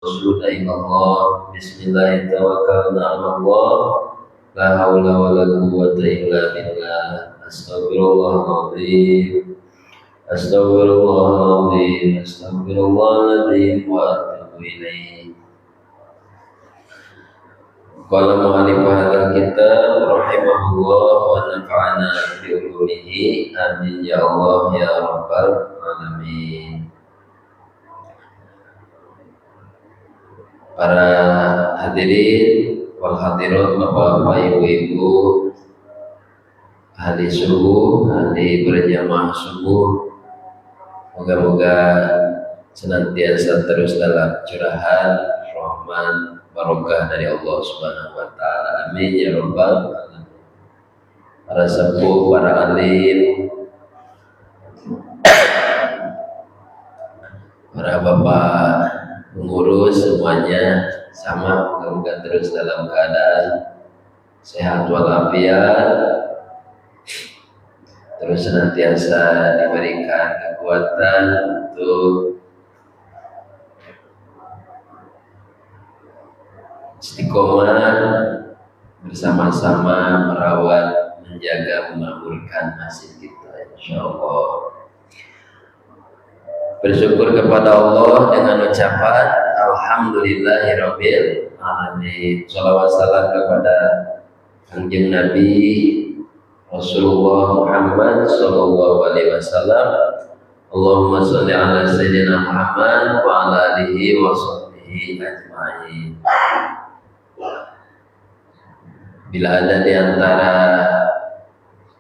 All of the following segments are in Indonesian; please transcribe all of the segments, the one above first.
Rasul Allah Bismillahirrahmanirrahim. La haula wala quwwata illa billah. Astagfirullahaladzim. Astagfirullahaladzim. Astagfirullahaladzim wa atubu ilaih. Qala mu'allif hadzal kitab rahimahullah wa nafa'ana bi ulumihi. Amin ya Allah ya rabbal alamin. Para hadirin wal hadirat, bapak-bapak, ibu-ibu, ahli subuh, ahli berjamaah subuh, moga-moga senantiasa terus dalam curahan rahmat barokah dari Allah Subhanahu wa taala. Amin ya rabbal alamin. Para sepuh, para alim, para bapak pengurus semuanya sama, moga-moga terus dalam keadaan sehat walafiat, terus senantiasa diberikan kekuatan untuk istiqomah bersama-sama merawat, menjaga, memakmurkan masjid kita, insyaallah. Bersyukur kepada Allah dengan ucapan alhamdulillahirabbil alamin. Shalawat salam kepada Kanjeng Nabi Rasulullah Muhammad sallallahu alaihi wasallam. Allahumma shalli ala sayyidina Muhammad wa ala alihi wa sahbihi ajma'in. Bila ada di antara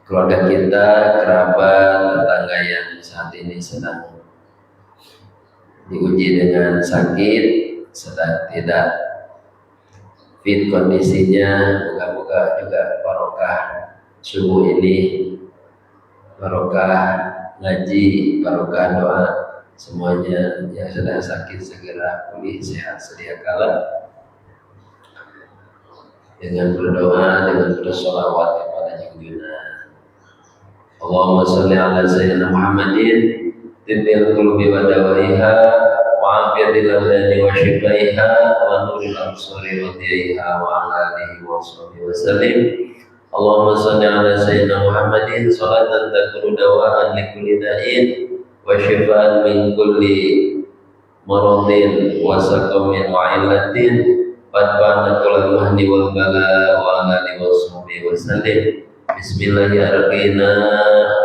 keluarga kita, kerabat, tetangga yang saat ini sedang diuji dengan sakit, sedang tidak fit kondisinya, moga-moga juga barokah subuh ini, barokah ngaji, barokah doa, semuanya yang sedang sakit segera pulih sehat sedia kala, dengan berdoa, dengan bersolawat kepada junjungan. Allahumma sholli ala sayyidina Muhammadin tibbil qulubi wa dawaiha wa afiyatil abdani wa shifaiha wa nuril absari wa diyaiha wa ala alihi wa sahbihi wa sallim. Allahumma sholli ala sayyidina Muhammadin salatan takunu dawaan li kulli da'in wa shifaan min kulli maradin wa saqamin wa illatin fatbana kullal mahdi wal bala wa ala alihi wa sahbihi wa sallim. Bismillahirrahmanirrahim.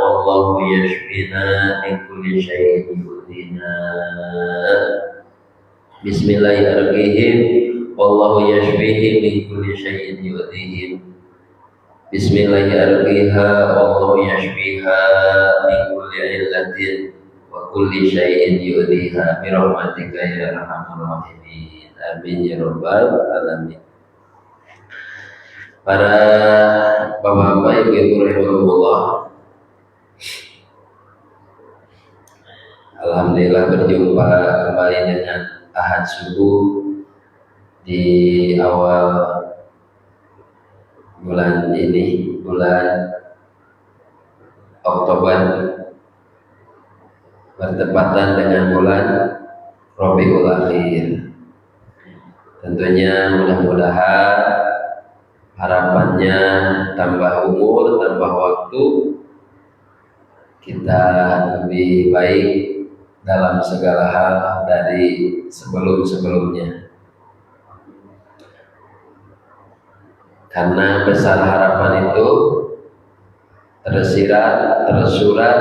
Wallahu yashfina min kulli syai'in yu'dina. Bismillahirrahmanirrahim. Wallahu yashfihi min kulli syai'in yu'dihim. Bismillahirrahmanirrahim. Wallahu yashfiha min kulli illatin wa kulli syai'in yu'diha bi rahmatika ya arhamar rahimin. Amin ya rabbal alamin. Para bapak-bapak, ibu-ibu rahimahullah, alhamdulillah berjumpa kembali dengan Ahad subuh di awal bulan ini, bulan Oktober, bertepatan dengan bulan Rabiul Akhir. Tentunya mudah-mudahan harapannya tambah umur, tambah waktu, kita lebih baik dalam segala hal dari sebelum-sebelumnya. Karena besar harapan itu tersurat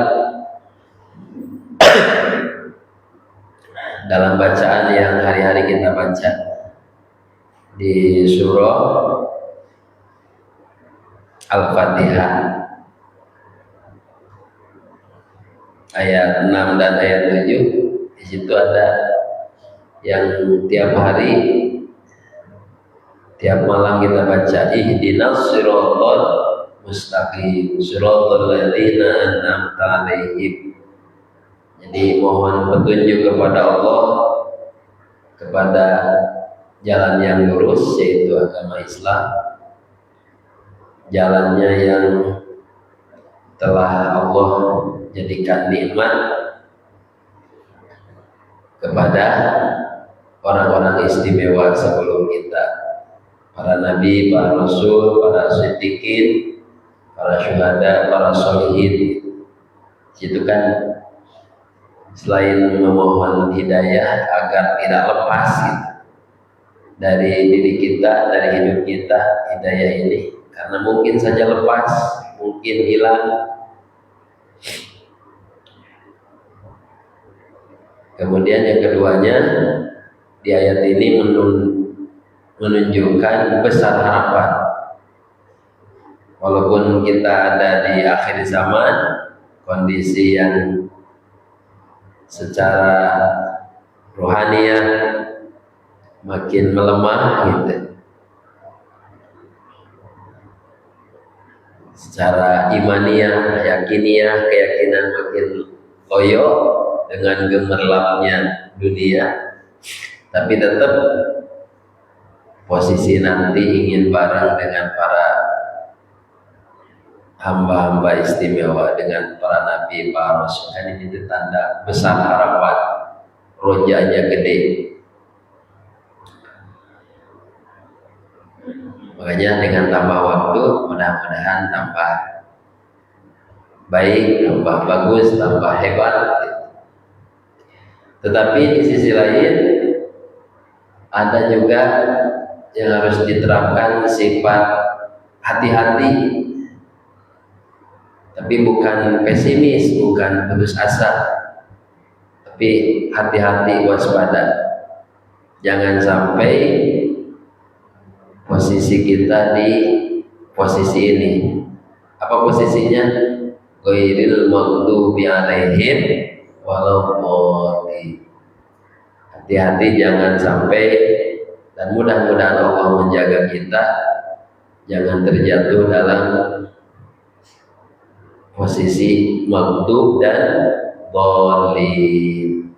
dalam bacaan yang hari-hari kita baca di surah Al-Fatihah ayat 6 dan ayat 7. Di situ ada yang tiap hari, tiap malam kita baca ihdinas siratal mustaqim siratal ladzina an'amta 'alaihim. Jadi mohon petunjuk kepada Allah kepada jalan yang lurus, yaitu agama Islam, jalannya yang telah Allah jadikan nikmat kepada orang-orang istimewa sebelum kita, para nabi, para rasul, para siddiqin, para syuhada, para sholihin. Itu kan selain memohon hidayah agar tidak lepas gitu, dari diri kita, dari hidup kita hidayah ini, karena mungkin saja lepas, mungkin hilang. Kemudian yang keduanya, di ayat ini menunjukkan besar harapan. Walaupun kita ada di akhir zaman, kondisi yang secara rohaniah makin melemah gitu, secara imaniah, yakiniah, keyakinan makin loyo dengan gemerlapnya dunia, tapi tetap posisi nanti ingin bareng dengan para hamba-hamba istimewa, dengan para nabi, para rasul. Ini tanda besar harapan, rojanya gede. Makanya dengan tambah waktu, mudah-mudahan tambah baik, tambah bagus, tambah hebat. Tetapi di sisi lain ada juga yang harus diterapkan sifat hati-hati, tapi bukan pesimis, bukan putus asa, tapi hati-hati, waspada. Jangan sampai posisi kita di posisi ini. Apa posisinya? Ghairil maghdubi alaihim waladdallin. Hati-hati jangan sampai, dan mudah-mudahan Allah menjaga kita jangan terjatuh dalam posisi maghdub dan dhalin.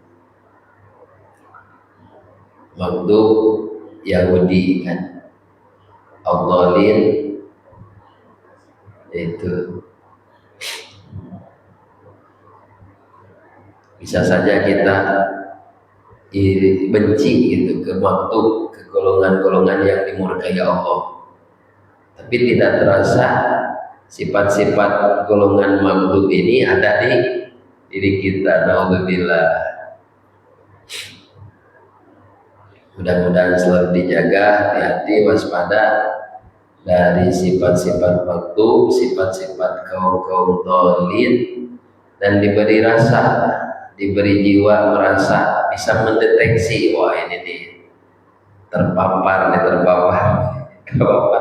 Maghdub Yahudi kan, ad-dhalin itu bisa saja kita benci gitu ke maghdub, ke golongan-golongan yang dimurkai Allah, tapi tidak terasa sifat-sifat golongan maghdub ini ada di diri kita. Naudzubillah. Mudah-mudahan selalu dijaga, hati-hati, waspada dari sifat-sifat maghdub, sifat-sifat kaum-kaum dhalin, dan diberi rasa, diberi jiwa merasa bisa mendeteksi, wah ini nih terpapar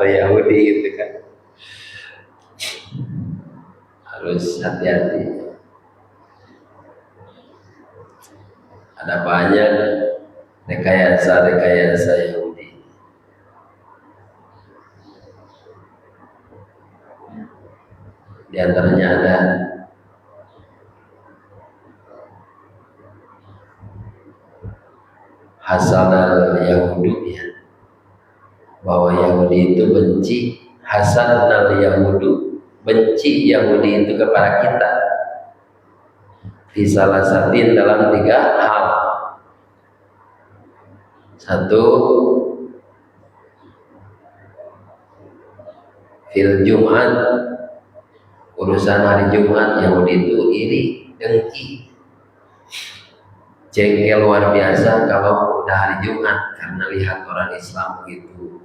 Yahudi gitu kan. Harus hati-hati. Ada banyak rekayasa Yahudi. Di antaranya ada hasad al-Yahudu, ya, bahwa Yahudi itu benci, hasad al-Yahudu, benci Yahudi itu kepada kita di salah satu dalam 3 hal. Satu, fil Jumat, urusan hari Jumat Yahudi itu iri, dengki, jengkel luar biasa kalau udah hari Jumat, karena lihat orang Islam begitu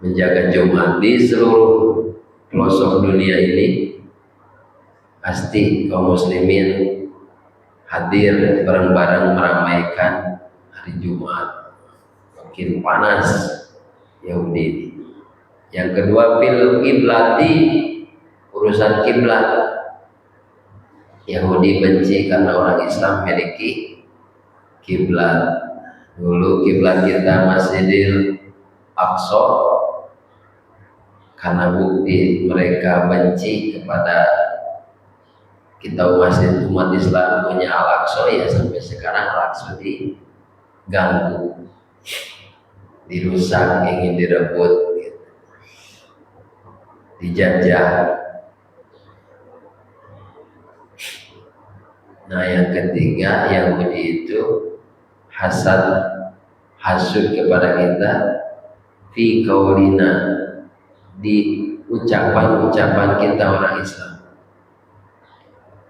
menjaga Jumat. Di seluruh pelosok dunia ini pasti kaum muslimin hadir bareng-bareng meramaikan hari Jumat. Makin panas Yahudi ini. Yang kedua, fil kiblati, urusan kiblat, Yahudi benci karena orang Islam memiliki kiblat. Dulu kiblat kita Masjidil Aqsa, karena bukti mereka benci kepada kita umat Islam punya Al-Aqsa, ya sampai sekarang Al-Aqsa diganggu, dirusak, ingin direbut, gitu, dijajah. Nah, yang ketiga, Yahudi itu hasad, hasud kepada kita fi qaulina, di ucapan-ucapan kita orang Islam.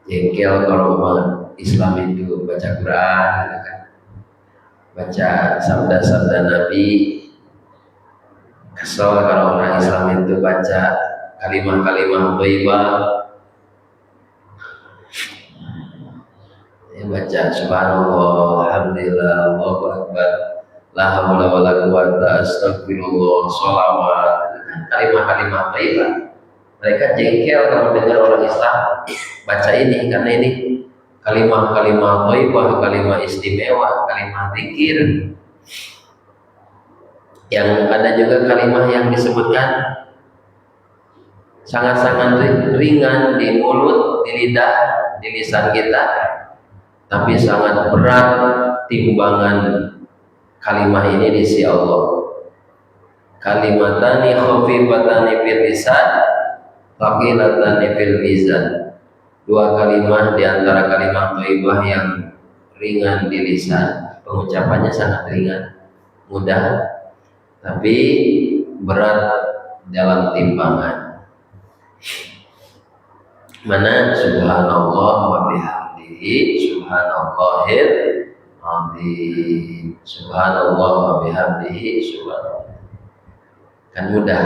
Jengkel kalau umat Islam itu baca Quran, baca sabda-sabda Nabi. Kesel kalau orang Islam itu baca kalimah-kalimah thayyibah, baca subhanallah, alhamdulillah, Allahu akbar, la haula wala quwata, astagfirullah, sholawat, kalimah-kalimah thayyibah. Mereka jengkel kalau dengar orang Islam baca ini, karena ini kalimah-kalimah thayyibah, kalimah istimewa, kalimah zikir. Yang ada juga kalimah yang disebutkan sangat-sangat ringan di mulut, di lidah, di lisan kita, tapi sangat berat timbangan kalimah ini di sisi Allah. Kalimatani khafifatani fil lisan, thaqilatani fil mizan. Dua kalimah di antara kalimah thayyibah yang ringan di lisan, pengucapannya sangat ringan, mudah, tapi berat dalam timbangan. Mana subhanallah wa bihamdihi subhanallahil azim, subhanallah wa bihamdihi subhanallah, kan mudah.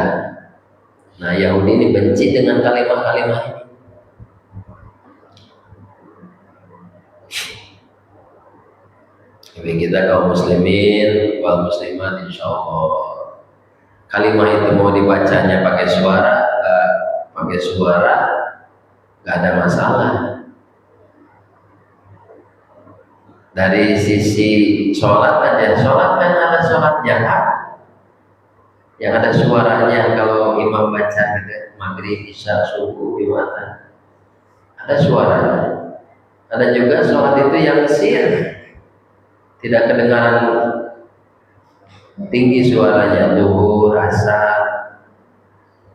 Nah, Yahudi ini benci dengan kalimat-kalimat ini. Tapi kita kaum muslimin wal muslimat, insya Allah kalimah itu mau dibacanya pakai suara, nggak ada masalah. Dari sisi sholat aja, sholat kan ada sholat jahat yang ada suaranya. Kalau imam baca maghrib, isya, subuh, gimana? Ada suaranya. Ada juga sholat itu yang sir, tidak kedengaran tinggi suaranya, zuhur, asar,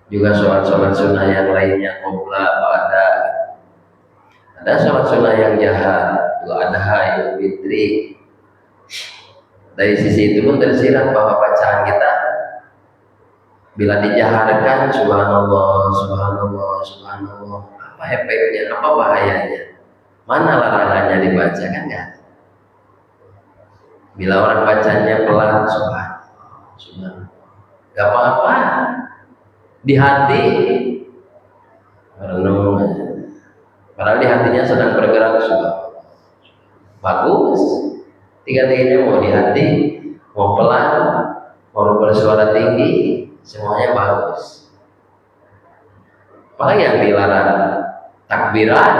juga sholat-sholat sunnah yang lainnya, qobla, ba'da. Ada sholat sunnah yang jahat, adha, idul fitri. Dari sisi itu pun tersirat bahwa bacaan kita bila dijaharkan subhanallah, subhanallah, subhanallah, apa efeknya, apa bahayanya, mana larangannya dibaca, kan enggak? Bila orang bacanya pelan, subhanallah, gak apa-apa. Di hati merenung, padahal di hatinya sedang bergerak, bagus. Tiga-tiganya mau di hati, mau pelan, mau bersuara tinggi, semuanya bagus. Apalagi yang dilarang, takbiran,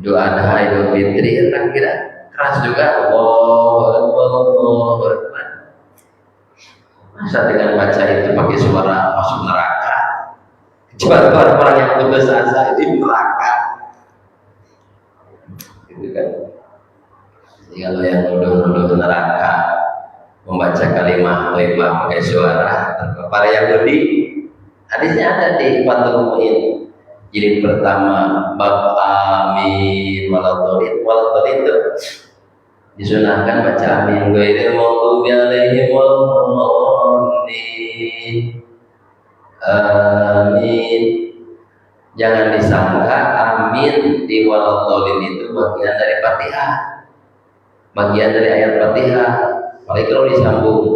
doa adha, idul fitri, takbiran keras juga, Allahu Akbar. Masa dengan baca itu pakai suara masuk neraka? Coba orang yang putus asa ini neraka, gitu kan? Jadi kalau yang nuduh neraka membaca kalimat thayyibah pakai suara, para Yahudi, hadisnya ada di Fathul Mu'in jilid pertama bab amin waladhdallin itu disunahkan baca amin ghairil maghdubi alaihim waladdallin. Amin, jangan disangka amin di waladdallin itu bagian dari Fatihah, bagian dari ayat Fatihah. Apalagi kalau disambung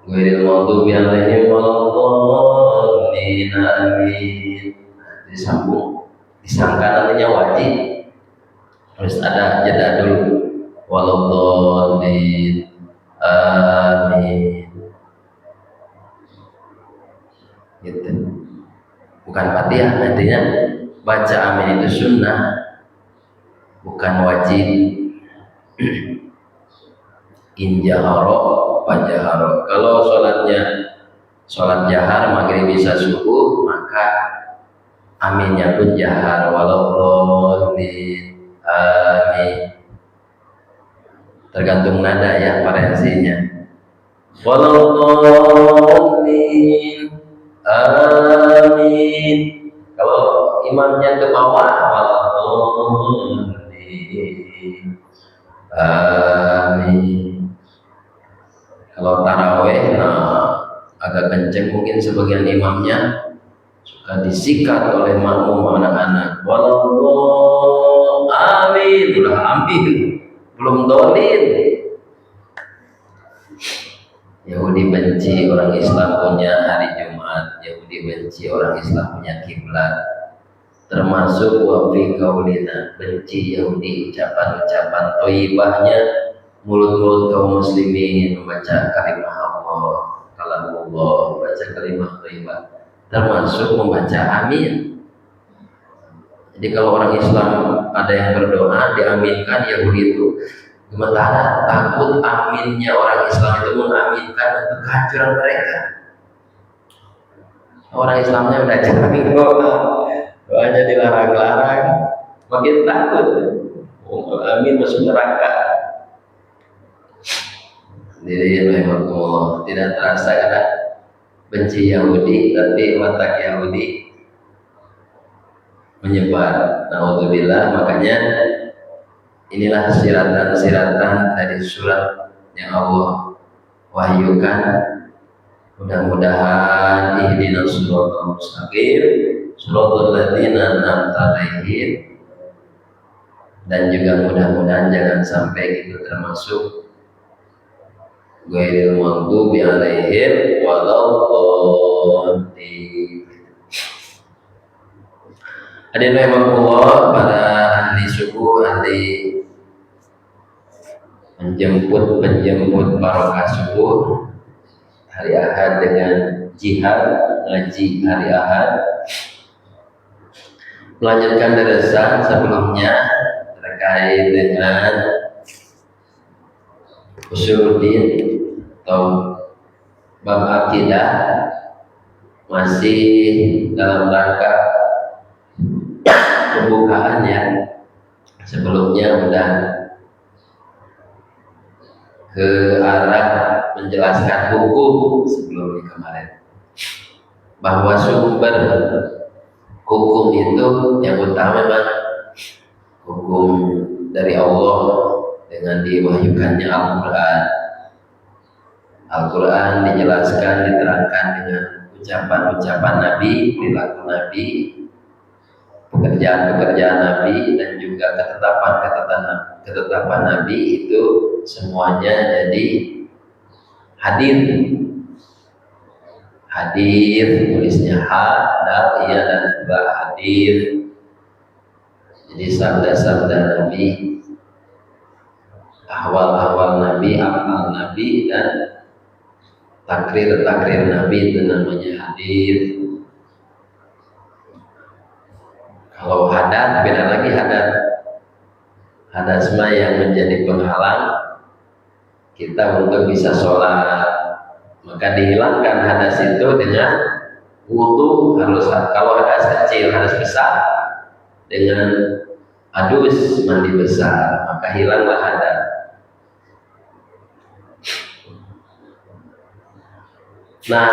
ghairil maghdubi alaihim waladdallin, amin, disambung, disangka nantinya wajib, harus ada jeda dulu, waladdallin, amin, gitu. Bukan Fatihah, nantinya baca amin itu sunnah, bukan wajib. Injaharo fajaharo. Kalau sholat jahar maghrib bisa subuh, maka aminnya pun jahar, waladdallin, amin. Tergantung nada ya, variasinya. Waladdallin, amin. Kalau imamnya ke bawah, waladdallin, Amin. Kalau taraweh, agak kenceng mungkin sebagian imamnya suka disikat oleh makmum anak-anak. Wallahu amin, udah amin, belum dolin. Yahudi benci orang Islam punya hari Jumat, Yahudi benci orang Islam punya kiblat. Termasuk wafi kaulina, benci Yahudi ucapan-ucapan thayyibahnya, mulut-mulut kaum muslimin membaca kalimah Allah, kalamullah, membaca kalimah thayyibah, termasuk membaca amin. Jadi kalau orang Islam ada yang berdoa diaminkan, Yahudi itu gemetar, takut aminnya orang Islam itu mengaminkan untuk kehancuran mereka. Orang Islamnya udah jamin kok, doanya dilarang-larang, makin takut. Amin masuk neraka. Jadi rahimahullah, tidak terasa karena benci Yahudi, tapi watak Yahudi menyebar. Naudzubillah, makanya inilah siratan-siratan dari surat yang Allah wahyukan. Mudah-mudahan ihdinas siratal mustaqim, siratal ladzina an'amta 'alaihim, dan juga mudah-mudahan jangan sampai itu termasuk ghairil maghdubi 'alaihim waladdallin. Hadirin rahimakumullah, para ahli subuh, ahli penjemput barokah subuh hari Ahad dengan jihad ngaji hari Ahad. Melanjutkan darasan sebelumnya terkait dengan usuluddin atau bab akidah, masih dalam rangka pembukaan ya. Sebelumnya udah ke arah menjelaskan hukum sebelumnya kemarin, bahwa sumber hukum itu yang utama memang hukum dari Allah dengan diwahyukannya Al-Quran. Al-Quran dijelaskan, diterangkan dengan ucapan-ucapan Nabi, perilaku Nabi, pekerjaan-pekerjaan Nabi, dan juga ketetapan Nabi itu semuanya jadi hadir, tulisnya hadar, iya, dan ba hadir. Jadi sabda-sabda Nabi, ahwal-ahwal Nabi, afal Nabi, dan takrir-takrir Nabi itu namanya hadir. Kalau hadat beda lagi. Hadas mah yang menjadi penghalang kita untuk bisa sholat, maka dihilangkan hadas itu dengan wudu. Kalau hadas kecil, hadas besar dengan adus mandi besar, maka hilanglah hadas. Nah,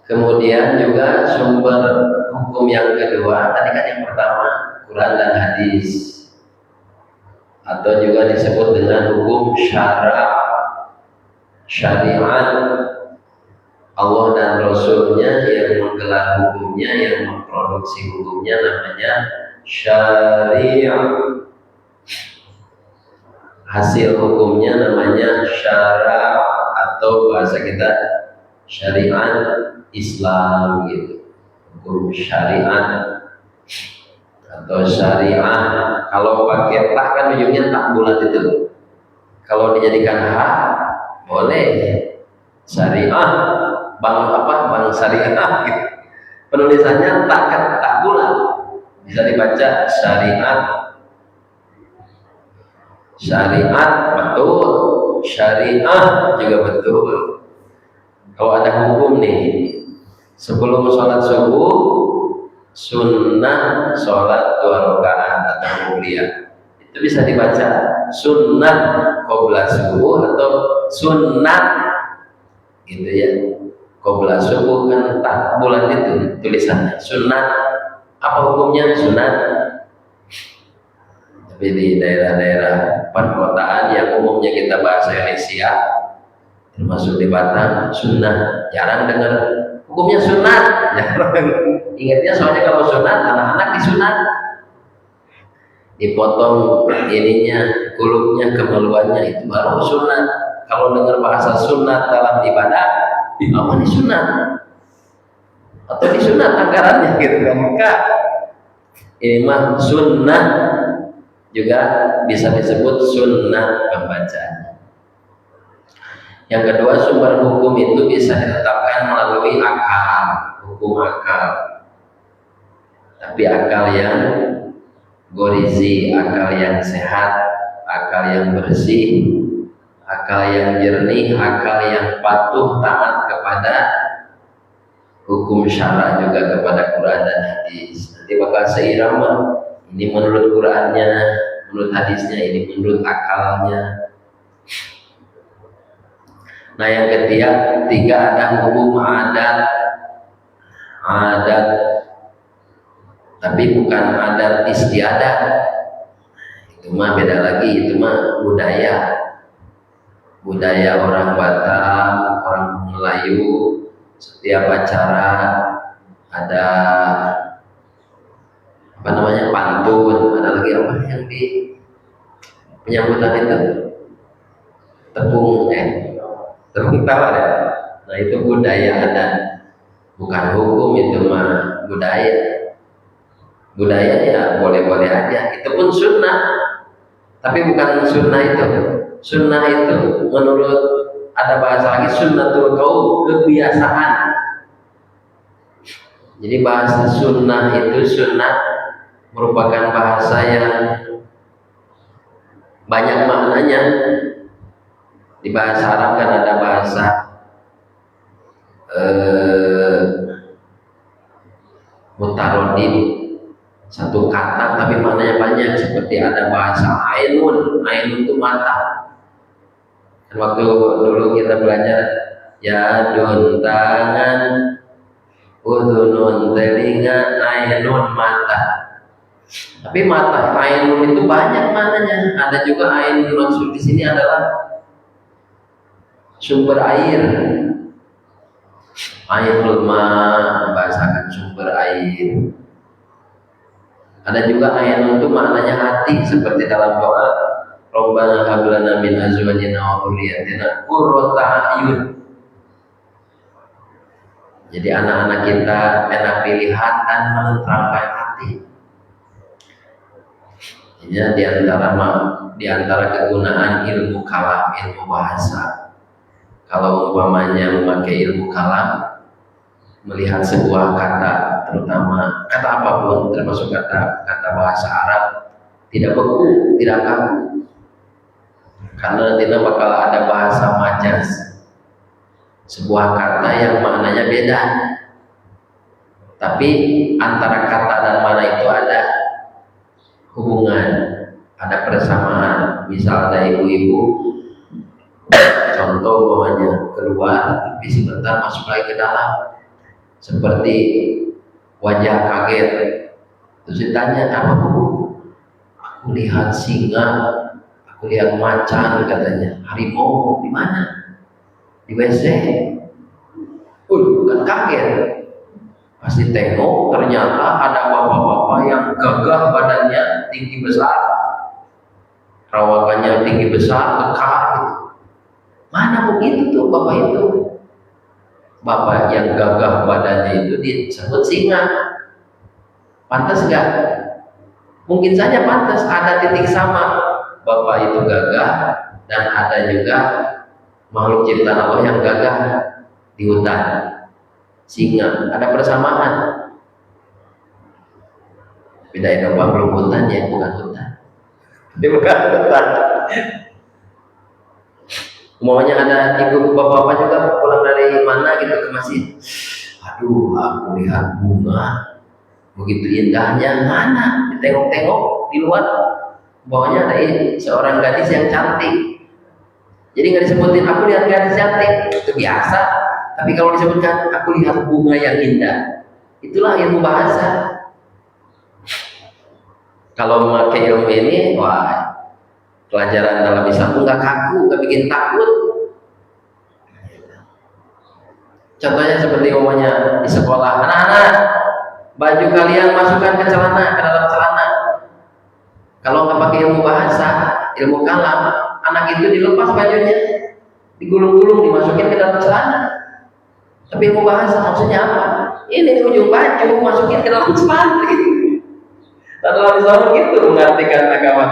kemudian juga sumber hukum yang kedua, tadi kan yang pertama Quran dan hadis, atau juga disebut dengan hukum syariat Allah dan Rasulnya yang menggelar hukumnya, yang memproduksi hukumnya, namanya syariat. Hasil hukumnya namanya syara, atau bahasa kita syariat Islam gitu. Hukum syariat atau syariah. Kalau pakai tah kan ujungnya tak bulat itu. Kalau dijadikan ha boleh syariah, bang syariah gitu. Penulisannya tak bulat, bisa dibaca syariat betul, syariah juga betul. Kalau ada hukum nih, sebelum sholat subuh sunnah sholat 2 rakaat atau kuliah, itu bisa dibaca sunnah qabla subuh atau sunnah gitu ya. Qabla subuh kan tak bulan itu tulisannya sunnah. Apa hukumnya sunnah? Tapi di daerah-daerah perkotaan yang umumnya kita bahasa Indonesia, termasuk di Batam, sunnah, jarang dengar hukumnya sunat, jarang. Ingatnya soalnya kalau sunat, anak-anak disunat, dipotong ininya, kulupnya, kemaluannya, itu baru sunat. Kalau dengar bahasa sunat dalam ibadah, apa nih sunat? Atau disunat anggarannya gitu kan? Enggak. Ini mah sunnah, juga bisa disebut sunnah pembacaan. Yang kedua, sumber hukum itu bisa ditetapkan melalui akal, hukum akal. Tapi akal yang gorizi, akal yang sehat, akal yang bersih, akal yang jernih, akal yang patuh taat kepada hukum syara, juga kepada Quran dan hadis. Nanti bakal seirama. Ini menurut Qurannya, menurut hadisnya, ini menurut akalnya. Nah yang ketiga ada hukum adat, tapi bukan adat istiadat. Itu mah beda lagi, itu mah budaya orang Batam, orang Melayu. Setiap acara ada apa namanya, pantun, ada lagi apa yang di penyambutan itu, tepung tawar ya. Nah itu budaya ada, bukan hukum, itu mah budaya ya, boleh-boleh aja. Itu pun sunnah, tapi bukan sunnah itu. Sunnah itu menurut ada bahasa lagi, sunnatul qaul, kebiasaan. Jadi bahasa sunnah itu, sunnah merupakan bahasa yang banyak maknanya. Di bahasa Arab kan ada bahasa mutarodid, satu kata tapi maknanya banyak. Seperti ada bahasa ainun itu mata. Dan waktu dulu kita belajar yadun tangan, udhunun telinga, ainun mata. Tapi mata, ainun itu banyak maknanya. Ada juga ainun maksud di sini adalah sumber air. Ainul ma, membahasakan sumber air. Ada juga ainun itu maknanya hati, seperti dalam doa Rabbana hab lana min azwajina wa dhurriyyatina qurrata a'yun. Jadi anak-anak kita enak dilihat dan menenteramkan hati. Ya, di antara kegunaan ilmu kalam, ilmu bahasa. Kalau umpamanya memakai ilmu kalam, melihat sebuah kata, terutama kata apapun, termasuk kata bahasa Arab, tidak beku, tidak kaku. Karena tidak bakal ada bahasa majaz, sebuah kata yang maknanya beda, tapi antara kata dan makna itu ada hubungan, ada persamaan. Misal ada ibu-ibu, contoh umpamanya keluar tapi sebentar masuk lagi ke dalam, seperti wajah kaget. Terus ditanya, apa bu? Aku lihat singa, aku lihat macan, katanya. Harimau di mana? Di WC. Bukan kaget. Pasti tengok, ternyata ada bapak-bapak yang gagah badannya, tinggi besar, perawakannya tinggi besar, kekar gitu. Mana begitu tuh bapak itu? Bapak yang gagah badannya itu disebut singa. Pantas enggak? Mungkin saja pantas, ada titik sama. Bapak itu gagah, dan ada juga makhluk ciptaan Allah yang gagah di hutan. Singa, ada persamaan. Beda itu apa? Belum hutan ya, bukan hutan. Dia bukan hutan. Umpamanya ada ibu bapak-bapak juga pulang dari mana gitu ke masjid. Aduh, aku lihat bunga begitu indahnya, mana? Ditengok-tengok di luar. Umpamanya ada seorang gadis yang cantik. Jadi nggak disebutin aku lihat gadis cantik, itu biasa. Tapi kalau disebutkan aku lihat bunga yang indah, itulah ilmu bahasa. Kalau memakai ilmu ini, wah, pelajaran dalam Islam pun nggak kaku, nggak bikin takut. Contohnya seperti umumnya di sekolah, anak-anak, baju kalian masukkan ke celana, ke dalam celana. Kalau nggak pakai ilmu bahasa, ilmu kalam, anak itu dilepas bajunya, digulung-gulung, dimasukin ke dalam celana. Tapi ilmu bahasa maksudnya apa? Ini ujung baju masukin ke dalam celana. Lalu Islam gitu mengartikan agama.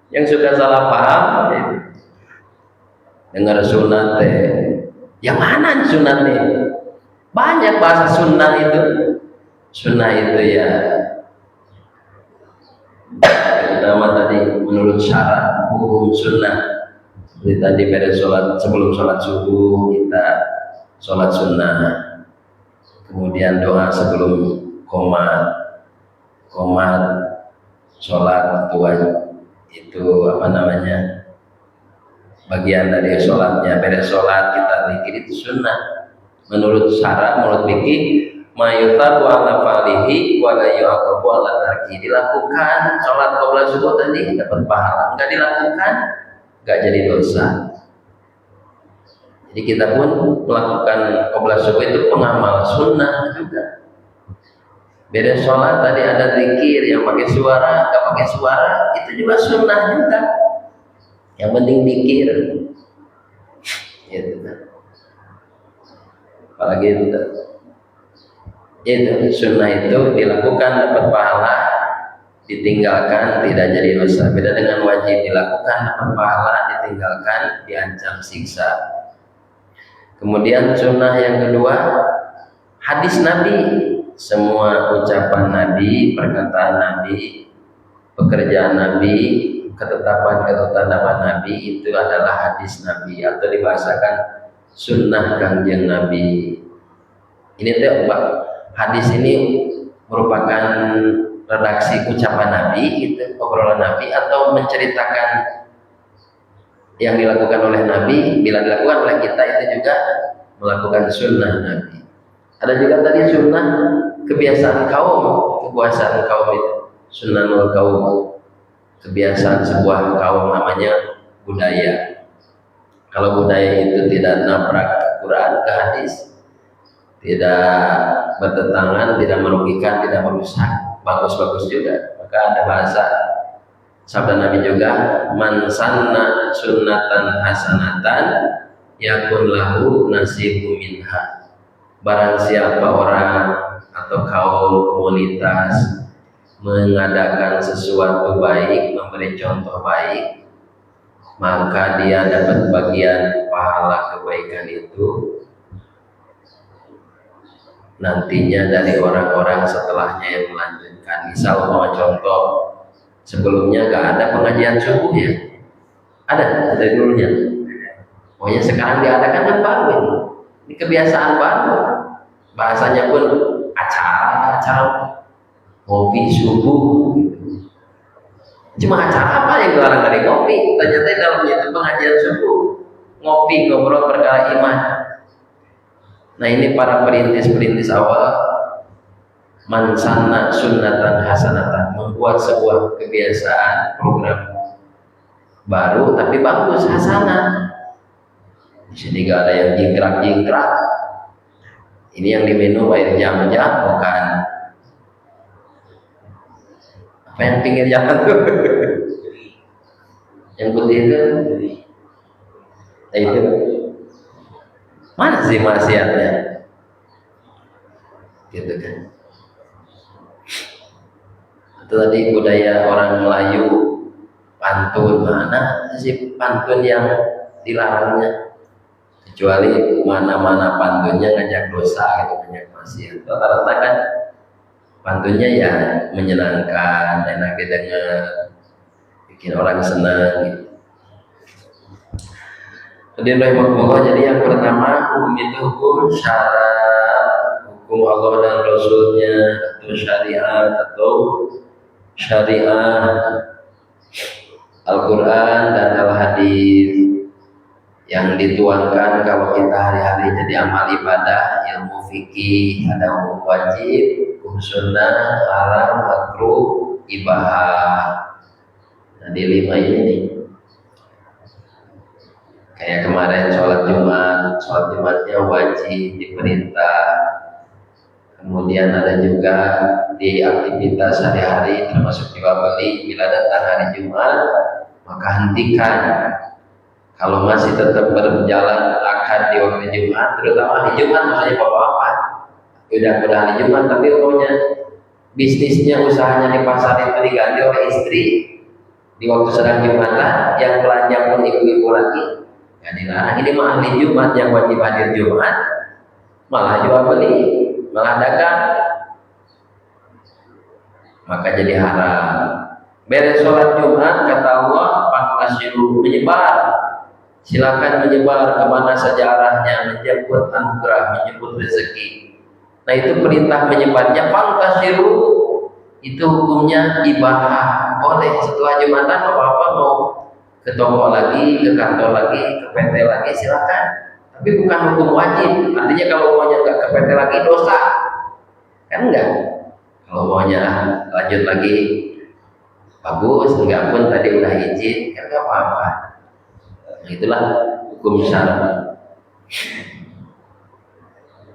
Yang sudah salah paham, dengar sunat yang mana sunatnya? Banyak bahasa sunnah itu. Sunnah itu ya pertama tadi menurut syarat hukum sunnah. Seperti tadi pada sholat, sebelum sholat subuh kita sholat sunnah. Kemudian doa sebelum komat sholat itu apa namanya, bagian dari sholatnya. Beres sholat kita zikir, itu sunnah menurut syarat, menurut fikih. Mayutabu ala falihi wa la yu'aqabu ala tarki. Dilakukan sholat qabla subuh tadi dapat pahala, enggak dilakukan enggak jadi dosa. Jadi kita pun melakukan qabla subuh itu pengamal sunnah juga. Beda sholat tadi ada zikir yang pakai suara, enggak pakai suara, itu juga sunnah juga. Yang penting zikir. Gitu kan. Apalagi itu sunnah itu dilakukan dapat pahala, ditinggalkan tidak jadi dosa. Beda dengan wajib, dilakukan dapat pahala, ditinggalkan diancam siksa. Kemudian sunnah yang kedua, hadis Nabi. Semua ucapan Nabi, perkataan Nabi, pekerjaan Nabi, ketetapan Nabi itu adalah hadis Nabi, atau dibahasakan sunnah kanjeng Nabi. Ini tuh hadis ini merupakan redaksi ucapan Nabi, itu obrolan Nabi, atau menceritakan yang dilakukan oleh Nabi. Bila dilakukan oleh kita, itu juga melakukan sunnah Nabi. Ada juga tadi sunnah kebiasaan kaum, kekuasaan kaum itu sunnahul kaum, kebiasaan sebuah kaum, namanya budaya. Kalau budaya itu tidak nabrak Quran ke hadis, tidak bertentangan, tidak merugikan, tidak merusak, bagus-bagus juga. Maka ada bahasa sabda Nabi juga, man sanna sunnatan hasanatan yakun lahu nasibu minha. Barang siapa orang atau kaum, komunitas mengadakan sesuatu baik, memberi contoh baik, maka dia dapat bagian pahala kebaikan itu nantinya dari orang-orang setelahnya yang melanjutkan. Misal mau contoh, sebelumnya gak ada pengajian subuh ya, ada dari dulunya. Pokoknya sekarang diadakan kan baru ini kebiasaan baru. Bahasanya pun acara ngopi subuh. Cuma acara apa yang dilarang dari ngopi? Ternyata dalamnya itu pengajian subuh, ngopi, ngobrol perkara iman. Nah ini para perintis awal, man sanna sunnatan hasanatan, membuat sebuah kebiasaan, program baru tapi bagus, hasanah. Di sini gak ada yang jingkrak. Ini yang diminum air jam-jam, bukan apa yang pinggir jalan tuh. Yang putih itu, itu mana sih maksiatnya? Gitu kan. Itu tadi budaya orang Melayu, pantun, mana sih pantun yang dilarangnya? Kecuali mana-mana pantunnya ngajak dosa gitu, ngajak maksiat. Rata-rata kan pantunnya ya menyenangkan, enak didengar, bikin orang senang gitu. Jadi yang pertama, hukum itu hukum syarat, hukum Allah dan Rasulnya, atau syariat Al-Quran dan Al-Hadis yang dituangkan kalau kita hari-hari jadi amal ibadah, ilmu fikih, ada hukum wajib, hukum sunnah, haram, makruh, ibahah. Nah, di 5 ini kayak kemarin sholat Jumatnya wajib, diperintah. Kemudian ada juga di aktivitas sehari-hari termasuk jual beli, bila datang hari Jumat maka hentikan. Kalau masih tetap berjalan akad di waktu Jumat, terutama hari Jumat, maksudnya bapak-bapak udah hari Jumat tapi pokoknya bisnisnya, usahanya di pasar itu diganti oleh istri di waktu sedang Jumatan, yang belanja pun ibu-ibu lagi. Ya dilarang. Ini mah ahli Jumat yang wajib hadir Jumat, malah jual beli, malah dagang, maka jadi haram. Beres sholat Jumat kata Allah, "Fantasiru," menyebar, silakan menyebar kemana saja arahnya, menjemput anugerah, menjemput rezeki. Nah itu perintah menyebarnya. Fantasiru itu hukumnya ibahah, boleh setelah Jumatan bapak-bapak mau ke toko lagi, ke kantor lagi, ke PT lagi, silakan. Tapi bukan hukum wajib. Artinya kalau maunya nggak ke PT lagi dosa, kan enggak. Kalau maunya lanjut lagi bagus, enggak pun tadi udah izin, kan nggak apa-apa. Nah, itulah hukum syara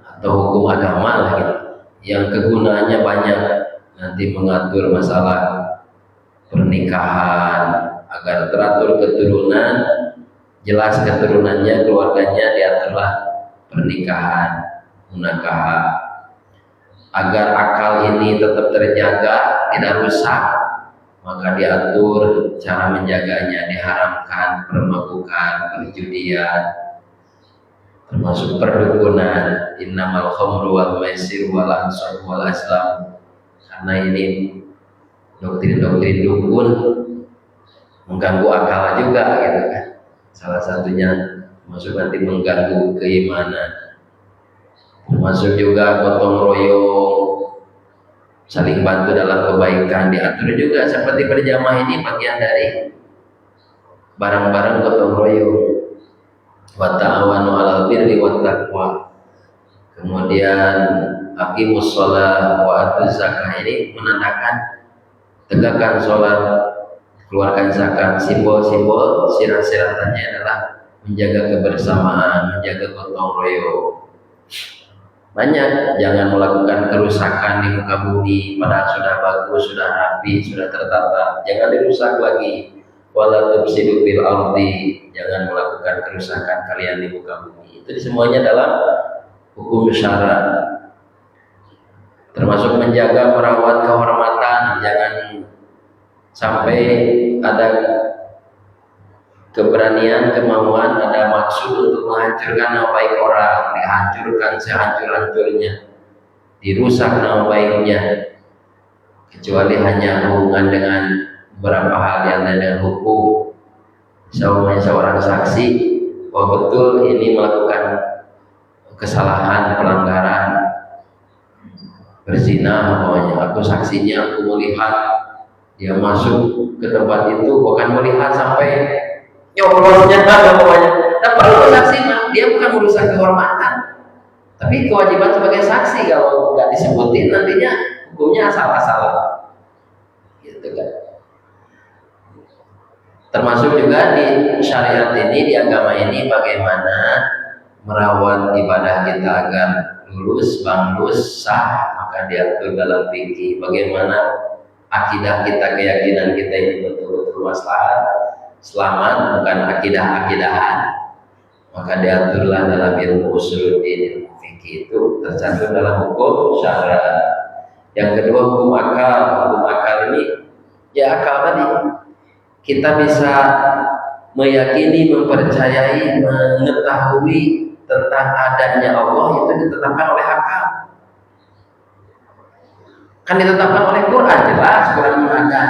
atau hukum agama lah gitu, yang kegunaannya banyak, nanti mengatur masalah pernikahan agar teratur keturunan, jelas keturunannya, keluarganya, diaturlah pernikahan, munakah, agar akal ini tetap terjaga, tidak rusak, maka diatur cara menjaganya, diharamkan permabukan, perjudian, termasuk perdukunan, innamal khamru wal maisir wal ansab wal aslam. Karena ini doktrin-doktrin dukun mengganggu akal juga gitu kan. Salah satunya termasuk nanti mengganggu keimanan. Termasuk juga gotong royong, saling bantu dalam kebaikan, diatur juga seperti berjamaah ini bagian dari barang-barang gotong royong. Wa ta'awanu 'alal birri wat taqwa. Kemudian aqimus shalah wa atuz zakah, ini menandakan tegakkan sholat, keluarkan zakat. Simbol-simbol sirah-siratannya adalah menjaga kebersamaan, menjaga gotong royong. Banyak, jangan melakukan kerusakan di muka bumi, padahal sudah bagus, sudah rapi, sudah tertata, jangan dirusak lagi. Wala tufsidu fil ardi, jangan melakukan kerusakan kalian di muka bumi. Itu semuanya dalam hukum syara. Termasuk menjaga merawat kehormatan, jangan sampai ada keberanian, kemauan, ada maksud untuk menghancurkan nama baik orang, dihancurkan sehancur-hancurnya, dirusak nama baiknya, kecuali hanya hubungan dengan beberapa hal yang ada dengan hukum. Misalnya seorang saksi, bahwa betul ini melakukan kesalahan, pelanggaran, berzina, pokoknya aku saksinya, aku melihat dia masuk ke tempat itu, bukan melihat sampai nyobrolnya, pokoknya. Tak perlu saksi, dia bukan merusak kehormatan, tapi kewajiban sebagai saksi kalau nggak disebutin nantinya hukumnya asal-asalan, gitu kan. Termasuk juga di syariat ini, di agama ini, bagaimana merawat ibadah kita agar lurus, bagus, sah, maka diatur dalam fikih. Bagaimana akidah kita, keyakinan kita ini betul-betul maslahat, selamat, bukan akidah-akidahan, maka diaturlah dalam ilmu usuluddin, ilmu fikih itu tercantum dalam hukum syara. Yang kedua hukum akal. Hukum akal ini, ya akal tadi, kita bisa meyakini, mempercayai, mengetahui tentang adanya Allah, itu ditetapkan oleh akal. Kan ditetapkan oleh Quran, jelas Quran ada.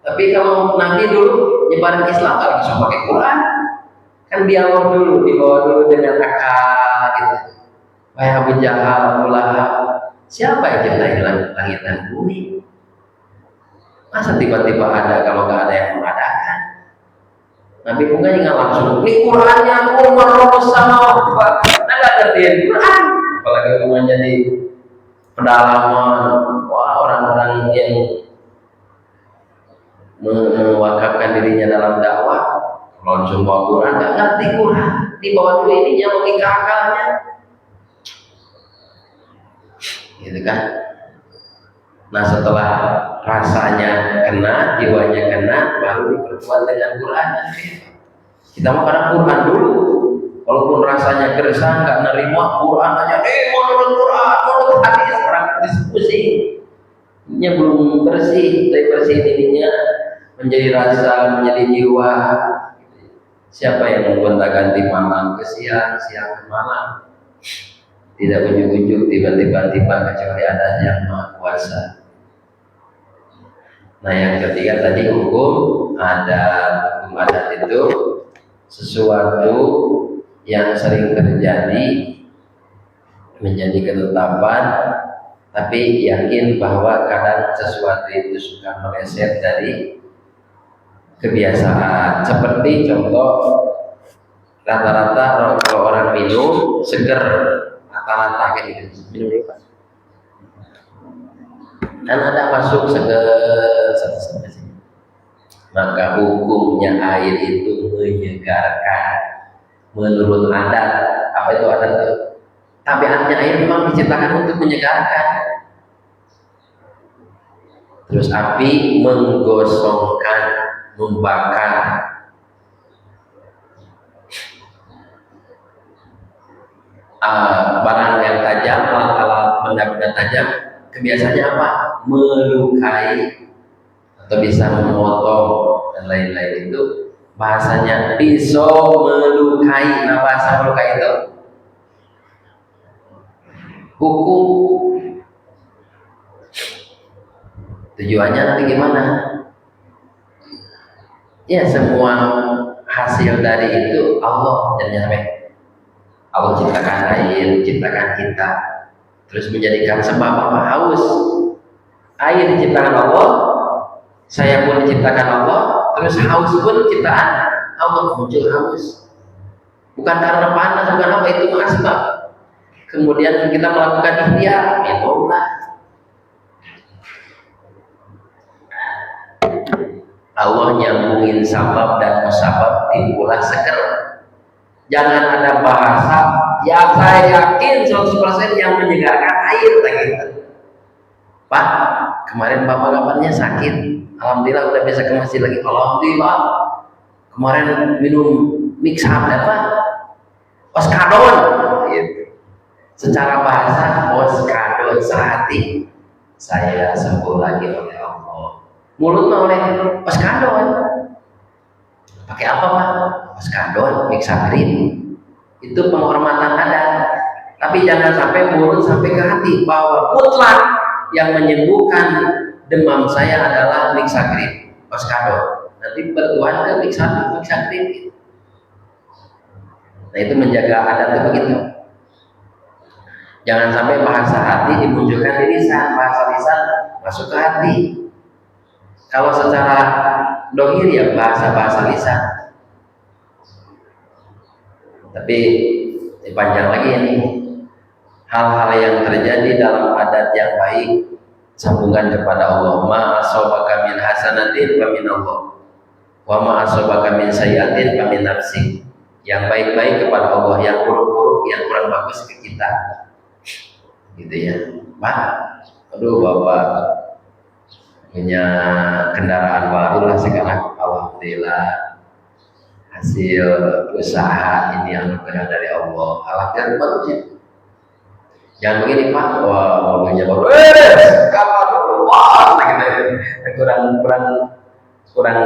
Tapi kalau Nabi dulu nyebarin Islam nggak bisa pakai Quran, kan dialog dulu, dibawa dulu dengan akal gitu. Kayak Abu Jahal, Abu Lahab, siapa yang ciptain langit dan bumi? Masa tiba-tiba ada kalau nggak ada yang mengadakan? Nabi bukan nggak langsung, ini Qurannya Umar sama apa? Nggak ngertiin Quran, apalagi rumahnya di pedalaman, wah orang-orang yang mewakafkan dirinya dalam dakwah, langsung bawa Quran, nggak ngerti Quran, di bawah dulu ininya logika akalnya, gitu kan? Nah setelah rasanya kena, jiwanya kena, baru diperkuat dengan Quran. Kita mau karena Quran dulu, walaupun rasanya gersang, nggak nerima Quran aja, menurut Quran, menurut hadis, orang diskusi. Ininya belum bersih, tapi bersih ininya menjadi rasa, menjadi jiwa. Siapa yang memgonta-ganti malam ke siang, siang ke malam? Tidak ujuk-ujuk, tiba-tiba kecuali ada yang Maha Kuasa. Nah yang ketiga tadi hukum adat itu sesuatu yang sering terjadi menjadi ketetapan, tapi yakin bahwa kadang sesuatu itu suka meleset dari kebiasaan. Seperti contoh, rata-rata kalau orang minum seger, rata-rata kayak gitu. Minum dulu Pak. Dan ada masuk seger sampai sini. Maka hukumnya air itu menyegarkan menurut adat. Apa itu adat itu? Tabiatnya air memang diciptakan untuk menyegarkan. Terus api menggosongkan, membakar. Barang yang tajam, alat-alat benda-benda tajam, kebiasaannya apa? Melukai atau bisa memotong dan lain-lain. Itu bahasanya pisau melukai. Nah bahasa melukai itu hukum. Tujuannya nanti gimana? Ya semua hasil dari itu Allah yang nyampe. Allah ciptakan air, ciptakan kita, terus menjadikan sebab apa? Haus. Air diciptakan Allah, saya pun diciptakan Allah, terus haus pun ciptaan Allah, muncul haus. Bukan karena panas, bukan apa, itu asbab. Kemudian kita melakukan ikhtiar, minumlah. Allah nyambungin sabab dan musabab, timbulah seger. Jangan ada bahasa yang saya yakin 100% yang menyegarkan air gitu. Pak, kemarin Bapak kabarnya sakit, alhamdulillah udah bisa ke masjid lagi. Alhamdulillah. Kemarin minum mixan apa? Oskadon gitu. Secara bahasa oskadon sehati. Saya sembuh lagi oleh Allah. Mulutnya oleh oskadon. Pakai apa Pak? Oskadon, mixagrin. Itu penghormatan adat. Tapi jangan sampai mulut sampai ke hati bahwa mutlak yang menyembuhkan demam saya adalah mixagrin, oskadon. Nanti bertuan ke mixagrin. Nah itu menjaga adat itu begitu. Jangan sampai bahasa hati dimunculkan di lisan, bahasa lisan masuk ke hati. Kalau secara dohir ya bahasa lisan. Tapi panjang lagi ini. Hal-hal yang terjadi dalam adat yang baik sambungan kepada Allah. Ma asabaka min hasanatin fa min Allah. Wa ma asabaka min sayyi'atin fa min nafsik. Yang baik-baik kepada Allah, yang buruk-buruk, yang kurang bagus ke kita. Gitu ya. Pak, aduh Bapak punya kendaraan baru lah sekarang, alhamdulillah. Hasil usaha ini anugerah dari Allah. Alhamdulillah bagus ya. Jangan begini Pak, wah mobilnya baru, kapan dulu, wah, kurang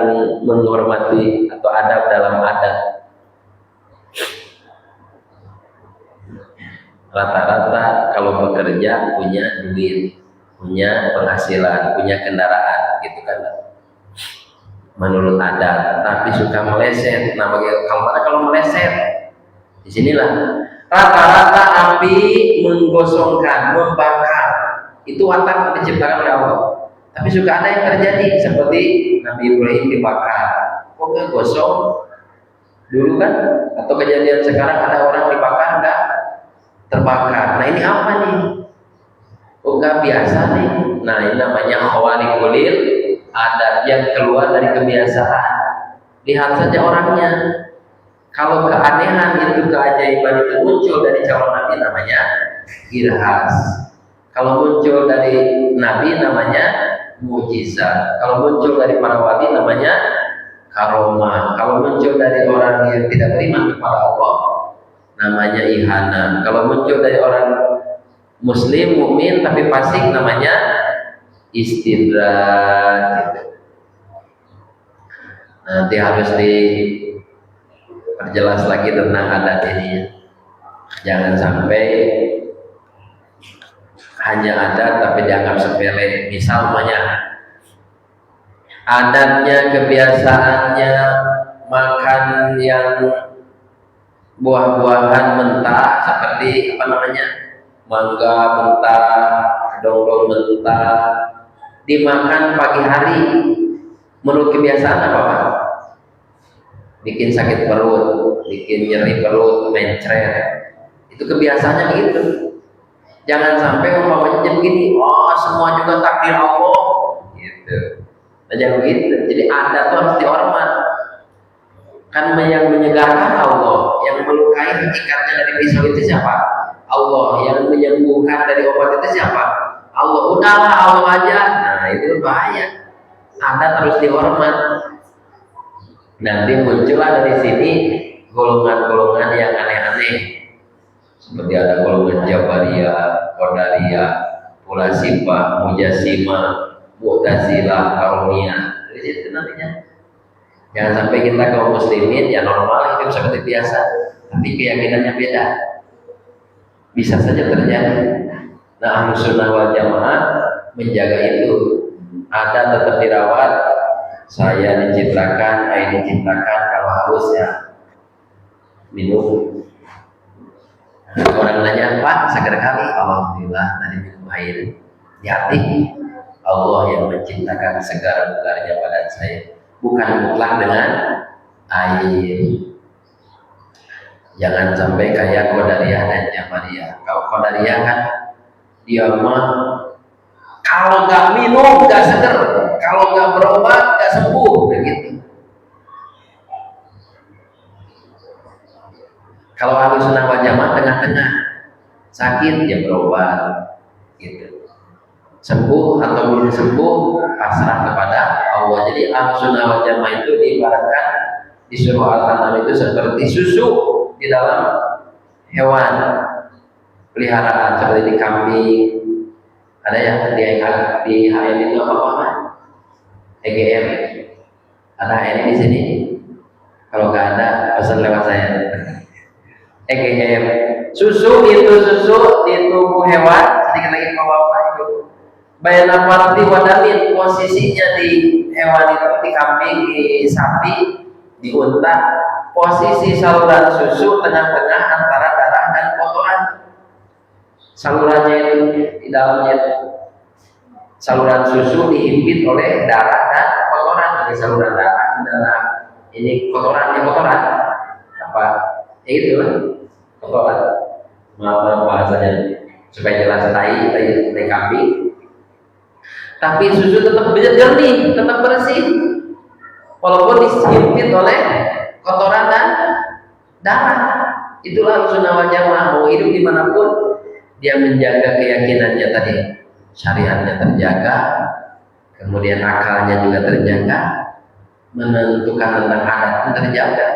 menghormati atau adab dalam adat. Rata-rata kalau bekerja punya duit, punya penghasilan, punya kendaraan, gitu kan? Menurut adat, tapi suka meleset. Nah, kalau meleset, disinilah rata-rata api menggosongkan, membakar. Itu watak diciptakan oleh Allah. Tapi suka ada yang terjadi seperti Nabi Ibrahim dibakar. Kok nggak gosong? Dulu kan? Atau kejadian sekarang ada orang dibakar nggak terbakar. Nah ini apa nih? Oh nggak biasa nih. Nah ini namanya khawariqul adat yang keluar dari kebiasaan. Lihat saja orangnya. Kalau keanehan itu, keajaiban itu muncul dari calon nabi, namanya irhas. Kalau muncul dari nabi, namanya mujizat. Kalau muncul dari para wali, namanya karomah. Kalau muncul dari orang yang tidak beriman kepada Allah, namanya ihana. Kalau muncul dari orang muslim, mukmin tapi fasik, namanya istidraj. Nanti harus diperjelas lagi tentang adat ini. Jangan sampai hanya adat tapi dianggap sepele. Misalnya adatnya, kebiasaannya makan yang buah-buahan mentah, seperti mangga mentah, dongdong mentah, dimakan pagi hari. Menurut kebiasaan apa Pak? Bikin sakit perut, bikin nyeri perut, mencret. Itu kebiasaannya begitu. Jangan sampai umpamanya begini, semua juga takdir Allah, gitu. Nah, jangan begitu. Jadi adat itu harus dihormat. Kan yang menyegarkan Allah, yang melukai hakikatnya dari pisau itu siapa? Allah. Yang menyembuhkan dari obat itu siapa? Allah. Udahlah Allah aja. Nah, itu bahaya. Adat harus dihormat. Nanti muncullah dari sini golongan-golongan yang aneh-aneh. Seperti ada golongan Jabariyah, Qadariyah, Mulasifah, Mujassimah, Mu'tazilah, Karomiyah. Dari situ nantinya. Jangan sampai kita kaum muslimin ya normal hidup seperti biasa, tapi keyakinannya beda. Bisa saja terjadi. Nah, Ahlus Sunnah wal Jamaah menjaga itu. Ada tetap dirawat. Saya diciptakan, air diciptakan, kalau haus ya minum. Orang nanya, Pak, seger kali. Alhamdulillah tadi minum air. Hati Allah yang menciptakan segar bugarnya badan saya, bukan mutlak dengan air. Jangan sampai kayak Qadariyah dan Jabariyah. Kalau Qadariyah kan dia mah kalau nggak minum nggak seger, kalau nggak berobat nggak sembuh, begitu. Kalau Ahlus Sunnah wal Jamaah tengah-tengah, sakit ya berobat, gitu. Sembuh atau belum sembuh pasrah kepada Allah. Jadi Ahlus Sunnah wal Jamaah itu diibaratkan di surah Al-An'am itu seperti susu di dalam hewan peliharaan, seperti di kambing. Ada ya di HM itu apa? EGM. Ada HM di sini. Kalau nggak ada, pesan lewat saya. EGM. Susu di tubuh hewan, sedikit lagi bapak itu. Bayana parti wadamin, posisinya di hewan itu, di kambing, di sapi, di unta, posisi saluran susu tengah-tengah antara darah dan kotoran. Salurannya itu di dalamnya itu. Saluran susu dihimpit oleh darah dan kotoran. Jadi saluran darah ini kotoran apa? Itu kotoran. Maaf bahasanya supaya jelas tai kambing. Tapi susu tetap jernih, tetap bersih, walaupun dihimpit oleh kotoran dan darah. Itulah Sunnah wal Jamaah. Mau hidup dimanapun, dia menjaga keyakinannya tadi, syariatnya terjaga, kemudian akalnya juga terjaga, menentukan tentang adat pun terjaga.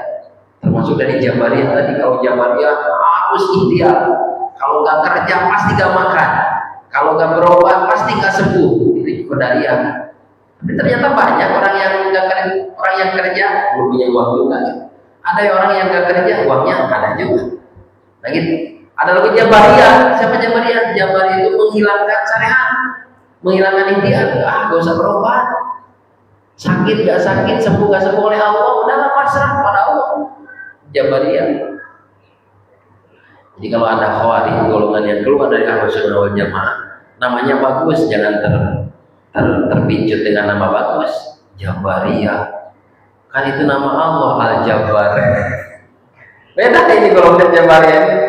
Termasuk dari Jabariyah tadi, kalau Jabariyah harus ikhtiar, kalau nggak kerja pasti nggak makan, kalau nggak berobat pasti nggak sembuh. Itu Qadariyah. Tapi ternyata banyak orang yang kerja belum punya uang juga. Ada orang yang nggak kerja uangnya ada juga. Nah gitu. Ada lagi Jabariyah. Siapa Jabariyah? Jabariyah itu menghilangkan syariat, menghilangkan ikhtiar. Gak usah berobat. Sakit gak sakit, sembuh gak sembuh oleh Allah, udahlah pasrah pada Allah. Jabariyah. Jadi kalau ada Khawarij, golongan yang keluar dari Ahlus Sunnah wal Jamaah, namanya bagus, jangan terpincut dengan nama bagus. Jabariyah. Kan itu nama Allah, Al-Jabbar. Beda ini golongan Jabariyah.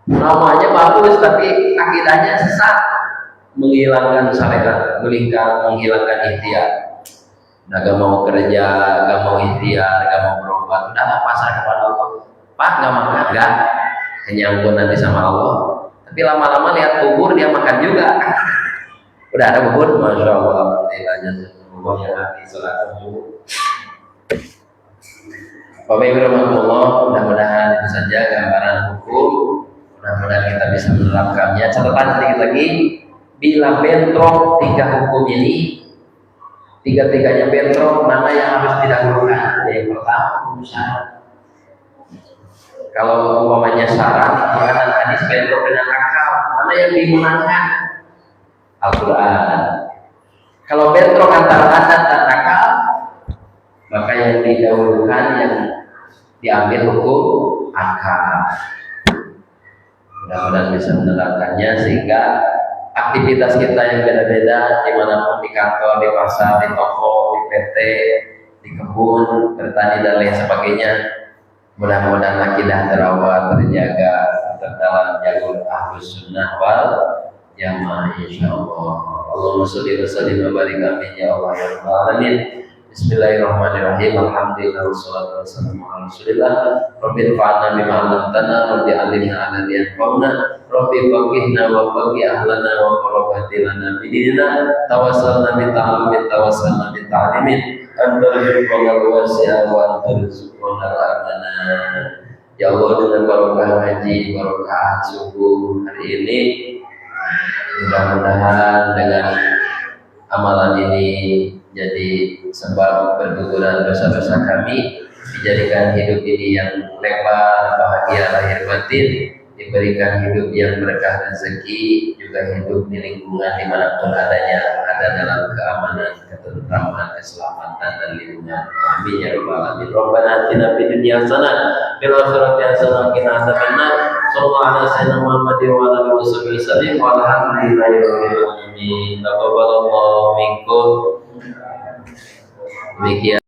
Namanya bagus tapi akidahnya sesat. menghilangkan syariat, menghilangkan ikhtiar. Udah gak mau kerja, gak mau ikhtiar, gak mau berobat, udah gak pasrah kepada Allah. Pak gak makan, gak kenyang nanti sama Allah. Tapi lama-lama lihat bubur dia makan juga. Udah ada bubur, masya Allah, alhamdulillah. Semuanya hati sholat bubur. Bapak Ibu rahimahullah, mudah-mudahan itu saja gambaran hukum. Mudah-mudahan kita bisa menerapkannya. Catatan sedikit lagi, bila bentrok tiga hukum ini, tiga-tiganya bentrok, mana yang harus didahulukan? Yang pertama, hukum syarat. Kalau umpamanya syarat, Quran dan hadis bentrok dengan akal, mana yang dimenangkan? Al-Quran. Kalau bentrok antara adat dan akal, maka yang didahulukan yang diambil hukum akal. Mudah-mudahan bisa menerapkannya sehingga aktivitas kita yang beda-beda dimanapun, di kantor, di pasar, di toko, di PT, di kebun, bertani dan lain sebagainya, mudah-mudahan akidah terawat, terjaga, terdalam jalur ahlus sunnah wal jamaah insyaallah. Allahumma sholli wa sallim wa barik amin ya Allah ya rabbal alamin. Bismillahirrahmanirrahim. Alhamdulillah wassalatu wassalamu ala Rasulillah. Rabbil fa'alna bima 'allamtana, rabbi 'allimna alladhi yanfa'una, rabbi faqihna wa faqih ahlana wa qarabati lana bidina, tawassalna bi ta'allumin, tawassalna bi ta'limin, anta rizqana wasi'a wa anta rizqana amana. Ya Allah, dengan barokah haji, barokah subuh hari ini, mudah-mudahan dengan amalan ini jadi sebab berguguran dosa-dosa kami, dijadikan hidup ini yang lebar, bahagia lahir batin, diberikan hidup yang berkah rezeki, juga hidup di lingkungan dimanapun adanya, ada dalam keamanan, ketentraman, keselamatan dan lindungan. Amin ya rabbal alamin. Rabbana atina fid dunya hasanah fil akhirati hasanah wa qina adzabannar. Sallallahu alaihi wasallam Muhammadin wa ala alihi wasallam walhamdulillahi rabbil alamin. Taqabbalallahu minkum. Demikian.